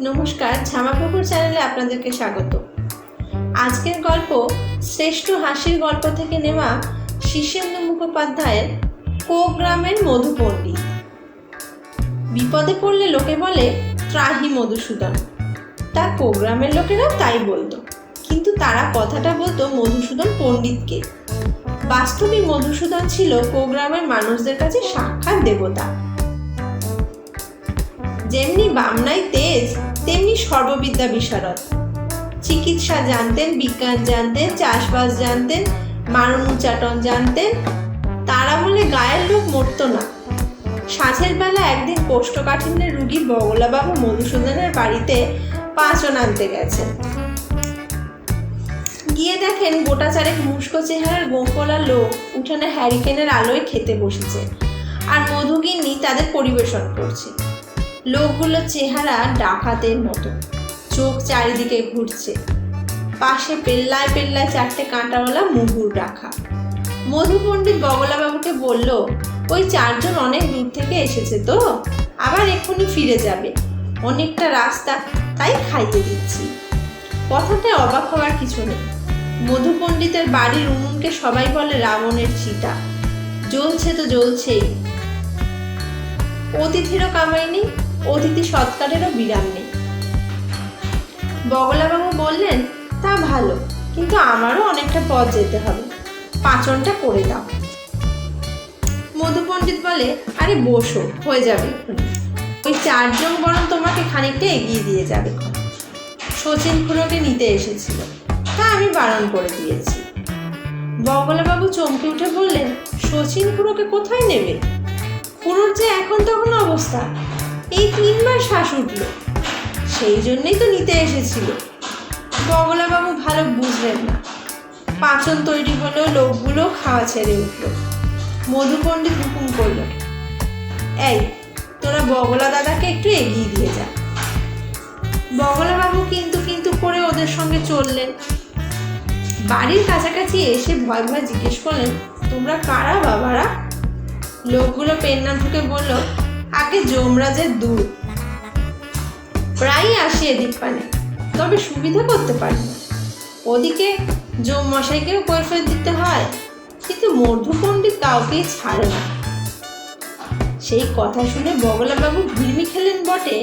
নমস্কার, ঝামাপুকুর চ্যানেলে আপনাদেরকে স্বাগত। আজকের গল্প শ্রেষ্ঠ হাসির গল্প থেকে নেওয়া শীর্ষেন্দু মুখোপাধ্যায়ের কোগ্রামের মধু পণ্ডিত। বিপদে পড়লে লোকে বলে ত্রাহি মধুসূদন, তা কোগ্রামের লোকেরাও তাই বলতো, কিন্তু তারা কথাটা বলতো মধুসূদন পণ্ডিতকে। বাস্তবিক মধুসূদন ছিল কোগ্রামের মানুষদের কাছে সাক্ষাৎ দেবতা। যেমনি বামনায় তেজ, তেমনি সর্ববিদ্যা বিশারদ। চিকিৎসা জানতেন, বিজ্ঞান জানতেন, চাষবাস জানতেন, মারণ উচ্চাটন জানতেন। তারা বলে গায়ের লোক মরত না। সাঁঝের বেলা একদিন কোষ্ঠকাঠিন্যের রুগী বগলাবাবু মধুসূদনের বাড়িতে পাঁচন আনতে গেছেন। গিয়ে দেখেন গোটা চারেক মুষ্কো চেহারার গোঁফলা লোক উঠানে হ্যারিকেনের আলোয় খেতে বসেছে, আর মধুগিন্নি তাদের পরিবেশন করছে। লোকগুলোর চেহারা ডাকাতের মতো, চোখ চারিদিকে ঘুরছে। পাশে পেল্লায় পেল্লায় চারটে কাঁটাওয়ালা মুগুর রাখা। মধু পণ্ডিত বগলাবাবুকে বলল, ওই চারজন অনেক দূর থেকে এসেছে তো, আবার এক্ষুনি ফিরে যাবে, অনেকটা রাস্তা, তাই খাইতে দিচ্ছি। কথাটায় অবাক হওয়ার কিছু নেই। মধু পণ্ডিতের বাড়ির উনুনকে সবাই বলে রাবণের চিতা, জ্বলছে তো জ্বলছেই। অতিথিরও কামাই নেই, অতিথি সৎকারেরও বিরাম নেই। বগলাবাবু বললেন, তা ভালো, কিন্তু আমারও অনেকটা পথ যেতে হবে, পাঁচনটা করে দাও। মধু পণ্ডিত বলে, আরে বসো, হয়ে যাবে এক্ষুনি। ওই চারজন বরং তোমাকে খানিকটা এগিয়ে দিয়ে যাবে। শচীন খুড়োকে নিতে এসেছিল, তা আমি বারণ করে দিয়েছি। বগলাবাবু চমকে উঠে বললেন, শচীন খুড়োকে কোথায় নেবে? খুড়োর যে এখন তখন অবস্থা, এই 3 মাস শ্বাস উঠল, সেই জন্যই তো নিতে এসেছিল। বগলাবাবু ভালো বুঝলেন না। পাঁচন তৈরি হলো, লোকগুলো খাওয়া ছেড়ে উঠল। মধু পণ্ডিত হুকুম করল, এই তোরা বগলা দাদাকে একটু এগিয়ে দিয়ে যা। বগলাবাবু কিন্তু কিন্তু করে ওদের সঙ্গে চললেন। বাড়ির কাছাকাছি এসে ভয় ভয় জিজ্ঞেস করলেন, তোমরা কারা বাবারা? লোকগুলো পেন্না ঢুকে বলল, আগে যমরাজের দূত, প্রায়ই আসি এদিক পানে, তবে সুবিধা করতে পারি না। ওদিকে যম মশাইকেও কৈফিয়ত দিতে হয়, কিন্তু মধু পণ্ডিত কাউকেই ছাড়ে না। সেই কথা শুনে বগলাবাবু ভিড়মি খেলেন বটে,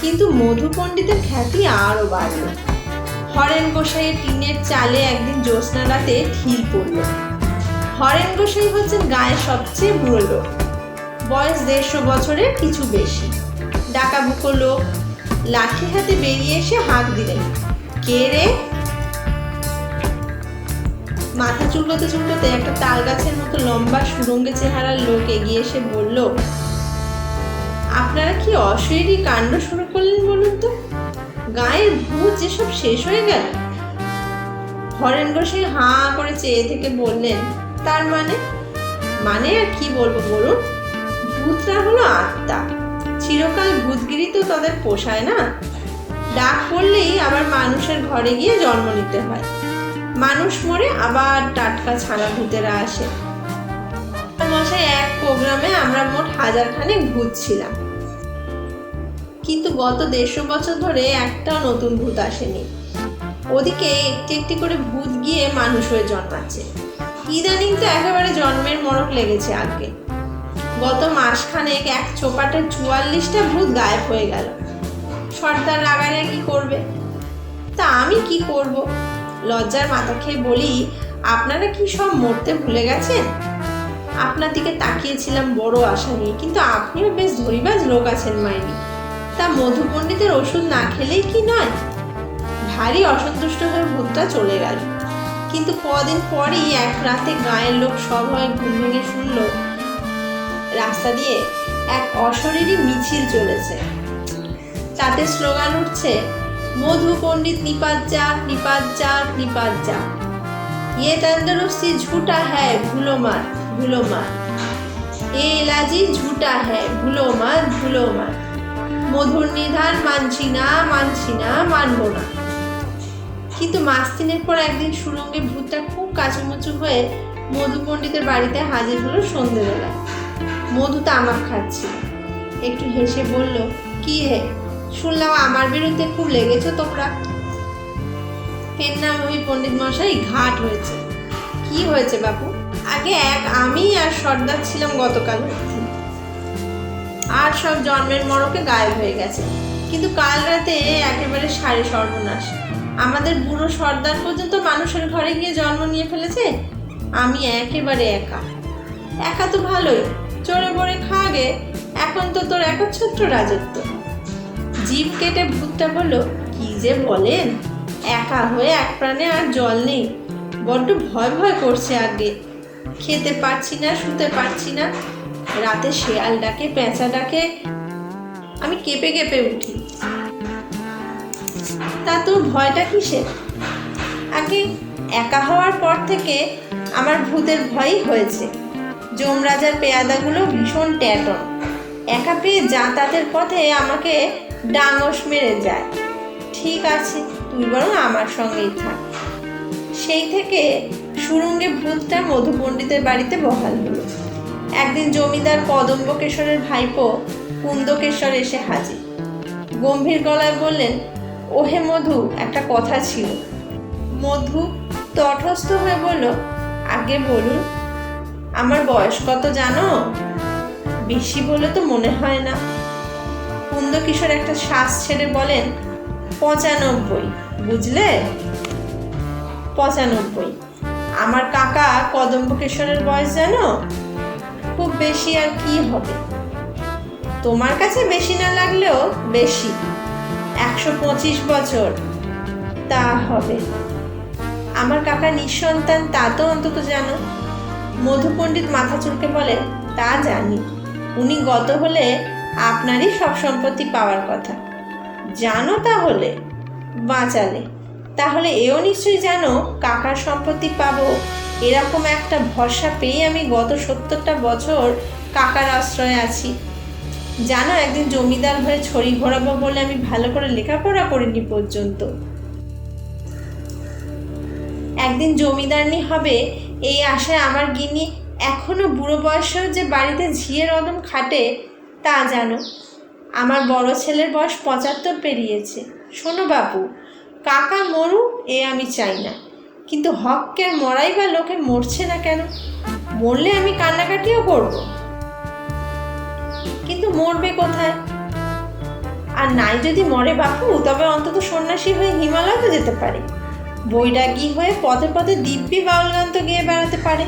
কিন্তু মধু পণ্ডিতের খ্যাতি আরও বাড়ল। হরেন গোসাইয়ের টিনের চালে একদিন জ্যোৎস্না রাতে ঢিল পড়ল। হরেন গোসাই হচ্ছেন গায়ের সবচেয়ে বুড়ো লোক, বয়স 150 বছরের কিছু বেশি। ডাকাবুকো লোক। লাঠি হাতে বেরিয়ে এসে হাঁক দিলেন, কে রে? মাথা চুলকোতে চুলকোতে একটা তাল গাছের মতো লম্বা সুরঙ্গে চেহারার লোক এগিয়ে এসে বলল, আপনারা কি অশরীরী কাণ্ড শুরু করলেন বলুন তো? গায়ের ভূত যেসব শেষ হয়ে গেল। হরেন গোসাই হাঁ করে চেয়ে থেকে বললেন, তার মানে আর কি বলবো বলুন? ভূতরা হলো আত্মা, চিরকাল ভূতগিরি তো তাদের পোষায় না। ডাক পড়লেই আবার মানুষের ঘরে গিয়ে জন্ম নিতে হয়। মানুষ মরে, আবার টাটকা ছানা ভূতেরা আসে। মশাই, এক প্রোগ্রামে আমরা মোট 1000 খানেক ভূত ছিলাম, কিন্তু গত 150 বছর ধরে একটাও নতুন ভূত আসেনি। ওদিকে একটি একটি করে ভূত গিয়ে মানুষ হয়ে জন্মাচ্ছে। ইদানিং তো একেবারে জন্মের মরক লেগেছে। আগে গত মাসখানেক এক চোপাটে 44টা ভূত গায়েব হয়ে গেল। সর্দার রাগানে কি করবে? তা আমি কি করব? লজ্জার মাথা খেয়ে বলি, আপনারা কি সব মরতে ভুলে গেছেন? আপনার দিকে তাকিয়েছিলাম বড় আশা নিয়ে, কিন্তু আপনিও বেশ ধরিবাজ লোক আছেন মাইনি। তা মধু পণ্ডিতের ওষুধ না খেলেই কি নয়? ভারী অসন্তুষ্ট হয়ে ভূতটা চলে গেল। কিন্তু কদিন পরই এক রাতে গায়ের লোক সব হয় ঘুম ভেঙে শুনল, রাস্তা দিয়ে এক অশরীরী মিছিল চলেছে। তাতে স্লোগান উঠছে, মধু পণ্ডিত নিপাত যা, নিপাত যা, নিপাত যা। ये तंदुरुस्ती झूठा है, भूलो मत, भूलो मत। ये इलाजी झूठा है, भूलो मत, भूलो मत। মধুর নিধান মানছি না, মানছি না, মানবো না। কিন্তু মাস 3 পর একদিন সুরঙ্গে ভূতটা খুব কাচুমুচু হয়ে মধু পণ্ডিতের বাড়িতে হাজির হলো সন্ধ্যেবেলায়। মধু তামাক খাচ্ছিল, একটু হেসে বলল, কি হে, শুনলাম আমার বিরুদ্ধে খুব লেগেছো তোমরা। ফেন্নাময়ী পণ্ডিত মশাই ঘাট হয়েছে। কি হয়েছে বাপু? আগে আমি আর সর্দার ছিলাম গতকাল, আর সব জন্মের মরকে গায়েব হয়ে গেছে। কিন্তু কাল রাতে একেবারে সারে সর্বনাশ। আমাদের বুড়ো সর্দার পর্যন্ত মানুষের ঘরে গিয়ে জন্ম নিয়ে ফেলেছে। আমি একেবারে একা তো ভালোই, চড়ে বড়ে খাগে। এখন তো তোর একচ্ছত্র রাজত্ব। জিভ কেটে ভূতটা বলল, কি যে বলেন, একা হয়ে এক প্রাণে আর জল নেই। বড্ড ভয় ভয় করছে। আগে খেতে পারছি না, শুতে পারছি না। রাতে শেয়াল ডাকে, পেঁচা ডাকে, আমি কেঁপে কেঁপে উঠি। তা তোর ভয়টা কিসের? আগে একা হওয়ার পর থেকে আমার ভূতের ভয়ই হয়েছে। যমরাজার পেয়াদাগুলো ভীষণ ট্যাটন। একা পেয়ে যাতায়াতের পথে আমাকে ডাঙস মেরে যায়। ঠিক আছে, তুই বরং আমার সঙ্গেই থাক। সেই থেকে সুরঙ্গে ভূতটা মধু পণ্ডিতের বাড়িতে বহাল হলো। একদিন জমিদার কদম্বকেশ্বরের ভাইপো কুন্দকেশ্বর এসে হাজির। গম্ভীর গলায় বললেন, ওহে মধু, একটা কথা ছিল। মধু তটস্থ হয়ে বলল, আগে বলুন। আমার বয়স কত জানো? বেশি বলে তো মনে হয় না। কুন্দকিশোর একটা শ্বাস ছেড়ে বলেন, 95। বুঝলে? 95। আমার কাকা কদম্বকেশ্বরের বয়স জানো? খুব বেশি আর কি হবে, তোমার কাছে বেশি না লাগলেও বেশি, 125 বছর তা হবে। আমার কাকা নিঃসন্তান, তা তো অন্তত জানো। মধু পণ্ডিত মাথা চুলকে বলেন, তা জানি। উনি গত হলে আপনারই সব সম্পত্তি পাওয়ার কথা। জানো তাহলে? বাঁচালে। তাহলে এও নিশ্চয়ই জানো কাকার সম্পত্তি পাবো, এরকম একটা ভরসা পেয়ে আমি গত 70টা বছর কাকার আশ্রয়ে আছি। জানো, একদিন জমিদার হয়ে ছড়ি ঘোরাবো বলে আমি ভালো করে লেখাপড়া করিনি পর্যন্ত। একদিন জমিদারনি হবে এই আশায় আমার গিন্নি এখনো বুড়ো বয়সেও যে বাড়িতে ঝিয়ের অদম খাটে তা জানো। আমার বড় ছেলের বয়স 75 পেরিয়েছে। শোনো বাপু, কাকা মরুক এ আমি চাই না, কিন্তু হকের মরাই বা লোকে মরছে না কেন? মরলে আমি কান্নাকাটিও করব, কিন্তু মরবে কোথায়? আর নাই যদি মরে বাপু, তবে অন্তত সন্ন্যাসী হয়ে হিমালয় তো যেতে পারে। বৈরাগী হয়ে পথে পথে দিব্যি বাউল গান তো গেয়ে বেড়াতে পারে।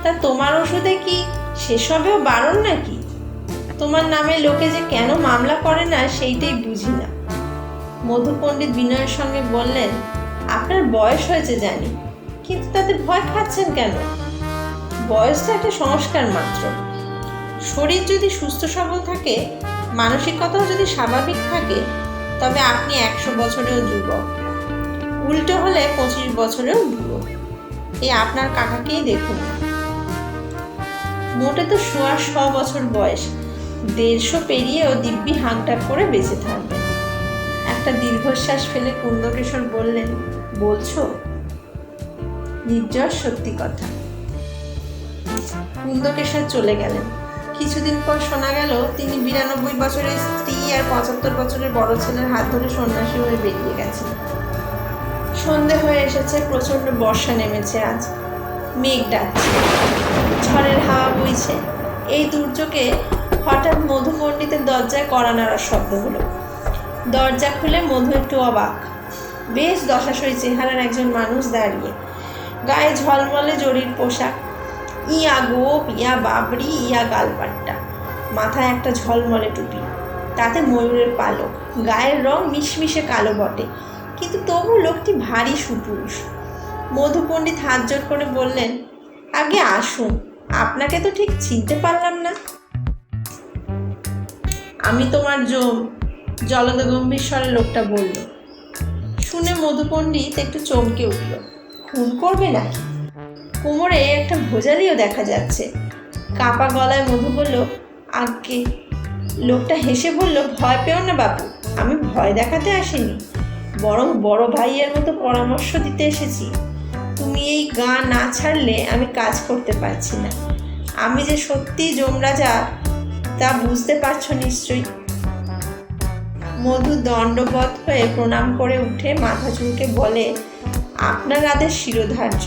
তা তোমার ওষুধে কি সেসবেও বারণ নাকি? তোমার নামে লোকে যে কেন মামলা করে না সেইটাই বুঝি না। মধু পণ্ডিত বিনয়ের সঙ্গে বললেন, আপনার বয়স হয়েছে জানি, কিন্তু তাতে ভয় খাচ্ছেন কেন? বয়স তো একটা সংস্কার মাত্র। শরীর যদি সুস্থ সবল থাকে, মানসিকতাও যদি স্বাভাবিক থাকে, তবে আপনি 100 বছরেও যুবক। উল্টো হলে 25 বছরেও বুড়ো। এই আপনার কাকাকেই দেখুন, মোটে তো 100 বছর বয়স, 150 পেরিয়েও দিব্যি হাঁকডাক করে বেঁচে থাকবেন। একটা দীর্ঘশ্বাস ফেলে কুন্দকেশ্বর বললেন, বলছো? নির্জর সত্যি কথা। কুন্দকেশ্বর চলে গেলেন। কিছুদিন পর শোনা গেল তিনি 92 বছরের স্ত্রী আর 75 বছরের বড় ছেলের হাত ধরে সন্ন্যাসী হয়ে বেরিয়ে গেছেন। সন্ধে হয়ে এসেছে, প্রচণ্ড বর্ষা নেমেছে। আজ মেঘ ডাকছে, ঝড়ের হাওয়া বইছে। এই দুর্যোগে হঠাৎ মধু পণ্ডিতের দরজায় কড়া নাড়ার শব্দ হলো। দরজা খুলে মধু একটু অবাক। বেশ দশাশই চেহারার একজন মানুষ দাঁড়িয়ে, গায়ে ঝলমলে জরির পোশাক, ইয়া গোপ, ইয়া বাবরি, ইয়া গালপাট্টা, মাথায় একটা ঝলমলে টুপি, তাতে ময়ূরের পালক। গায়ের রং মিশমিশে কালো বটে, কিন্তু তবু লোকটি ভারী সুপুরুষ। মধু পণ্ডিত হাত জোড় করে বললেন, আগে আসুন, আপনাকে তো ঠিক চিনতে পারলাম না। আমি তোমার জলদ গম্ভীর স্বরে লোকটা বলল। শুনে মধু পণ্ডিত একটু চমকে উঠল। খুন করবে নাকি? কোমরে একটা ভোজালিও দেখা যাচ্ছে। কাঁপা গলায় মধু বলল, আজ্ঞে। লোকটা হেসে বলল, ভয় পেও না বাপু, আমি ভয় দেখাতে আসিনি, বরং বড় ভাইয়ের মতো পরামর্শ দিতে এসেছি। তুমি এই গা না ছাড়লে আমি কাজ করতে পারছি না। আমি যে সত্যি যমরাজা তা বুঝতে পারছো নিশ্চয়ই। মধু দণ্ডবৎ হয়ে প্রণাম করে উঠে মাথা চুলকে বলে, আপনার আদেশ শিরোধার্য,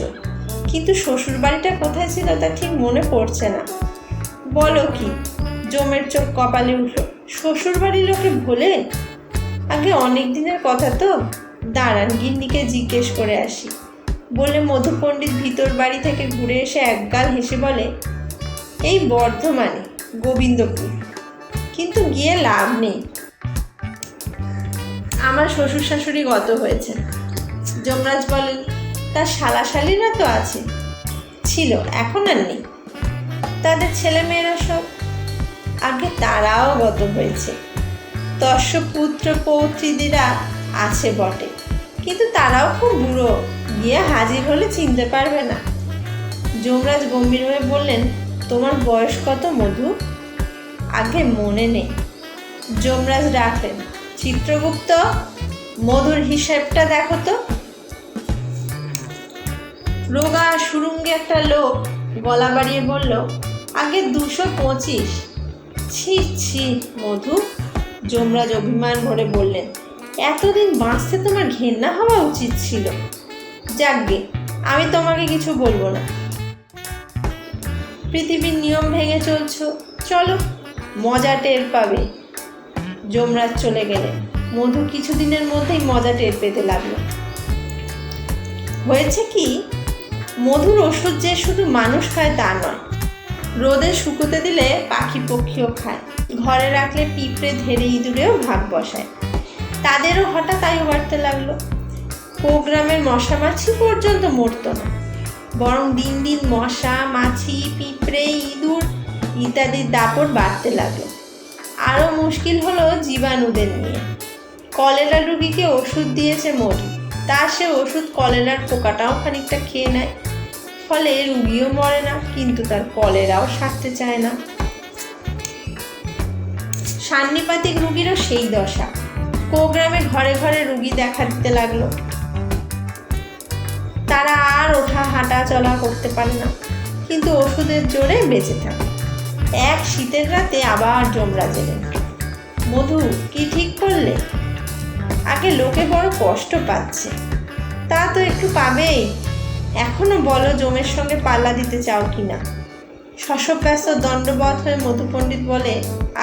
কিন্তু শ্বশুর বাড়িটা কোথায় ছিল তা ঠিক মনে পড়ছে না। বলো কি? জমের চোখ কপালে উঠল। শ্বশুর বাড়ির লোকে ভোলে? আগে অনেক দিনের কথা তো, দাঁড়ান গিন্নিকে জিজ্ঞেস করে আসি বলে মধু পণ্ডিত ভিতর বাড়ি থেকে ঘুরে এসে একগাল হেসে বলে, এই বর্ধমানে গোবিন্দপুর, কিন্তু গিয়ে লাভ নেই, আমার শ্বশুর শাশুড়ি গত হয়েছে। যমরাজ বলেন, তার শালাশালিরা তো আছে, ছিল, এখন আর নেই। তাদের ছেলে মেয়েরা সব? আগে তারাও গত হয়েছে। দস্যু পুত্র পৌত্রীদিরা আছে বটে, কিন্তু তারাও খুব বুড়ো, গিয়ে হাজির হলে চিনতে পারবে না। যমরাজ গম্ভীর হয়ে বললেন, তোমার বয়স কত মধু? আগে মনে নেই। যমরাজ ডাকলেন, চিত্রগুপ্ত, মধুর হিসেবটা দেখো তো। রোগা সুরুঙ্গে একটা লোক গলা বাড়িয়ে বলল, আগে 225। ছি ছি মধু। যমরাজ অভিমান ভরে বললেন, এতদিন বাঁচতে তোমার ঘেন্না হওয়া উচিত ছিল। যাকগে, আমি তোমাকে কিছু বলবো না, পৃথিবীর নিয়ম ভেঙে চলছো, চলো, মজা টের পাবে। যমরাজ চলে গেলেন। মধু কিছুদিনের মধ্যেই মজা টের পেতে লাগলো। হয়েছে কি, মধুর ওষুধ যে শুধু মানুষ খায় তা নয়, রোদে শুকোতে দিলে পাখি পক্ষীও খায়, ঘরে রাখলে পিঁপড়ে ধেড়ে ইঁদুরেও ভাগ বসায়। তাদেরও হঠাৎ আয়ু বাড়তে লাগলো। প্রোগ্রামের মশা মাছি পর্যন্ত মরত না, বরং দিন দিন মশা মাছি পিঁপড়ে ইঁদুর ইত্যাদির দাপট বাড়তে লাগলো। আরও মুশকিল হলো জীবাণুদের নিয়ে। কলেরা রুগীকে ওষুধ দিয়েছে মধু, তা সে ওষুধ কলেরার পোকাটাও খানিকটা খেয়ে নেয়, ফলে রুগীও মরে না, কিন্তু তার কলেরাও সারতে চায় না। সান্নিপাতিক রুগীরও সেই দশা। প্রোগ্রামে ঘরে ঘরে রুগী দেখা দিতে লাগলো। তারা আর ওঠা হাঁটা চলা করতে পারে না, কিন্তু ওষুধের জোরে বেঁচে থাকে। এক শীতের রাতে আবার যমরাজ এলেন। মধু, কি ঠিক করলে? আগে লোকে বড় কষ্ট পাচ্ছে। তা তো একটু পাবেই। এখনো বলো জমের সঙ্গে পাল্লা দিতে চাও কিনা। শশব্যস্ত দণ্ডবৎ হয়ে মধু পণ্ডিত বলে,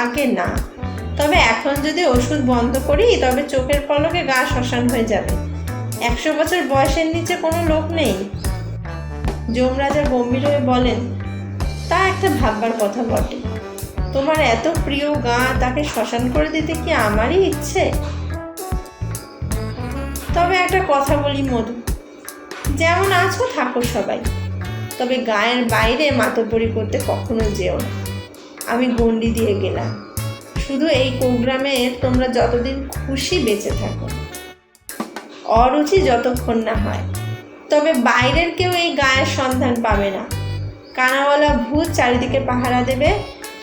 আগে না, তবে এখন যদি ওষুধ বন্ধ করি তবে চোখের পলকে গা শ্মশান হয়ে যাবে। 100 বছর বয়সের নিচে কোনো লোক নেই। যমরাজা গম্ভীর হয়ে বলেন, তা একটা ভাববার কথা বটে। তোমার এত প্রিয় গা, তাকে শ্মশান করে দিতে কি আমারই ইচ্ছে? তবে একটা কথা বলি মধু, যেমন আছো থাকো সবাই, তবে গায়ের বাইরে মাতব্বরি করতে কখনো যেও না। আমি গণ্ডি দিয়ে গেলাম, শুধু এই প্রোগ্রামে তোমরা যতদিন খুশি বেঁচে থাকো, অরুচি যতক্ষণ না হয়। তবে বাইরের কেউ এই গায়ের সন্ধান পাবে না। কানাওয়ালা ভূত চারিদিকে পাহারা দেবে,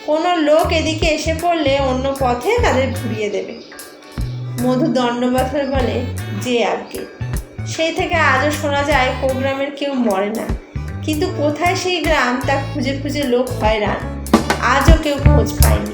কোনো লোক এদিকে এসে পড়লে অন্য পথে তাদের ঘুরিয়ে দেবে। মধু দণ্ডবৎ হয়ে বলে, যে আগে। সেই থেকে আজও শোনা যায় প্রোগ্রামের কেউ মরে না, কিন্তু কোথায় সেই গ্রাম তা খুঁজে খুঁজে লোক হয়রান, আজও কেউ খোঁজ পায়নি।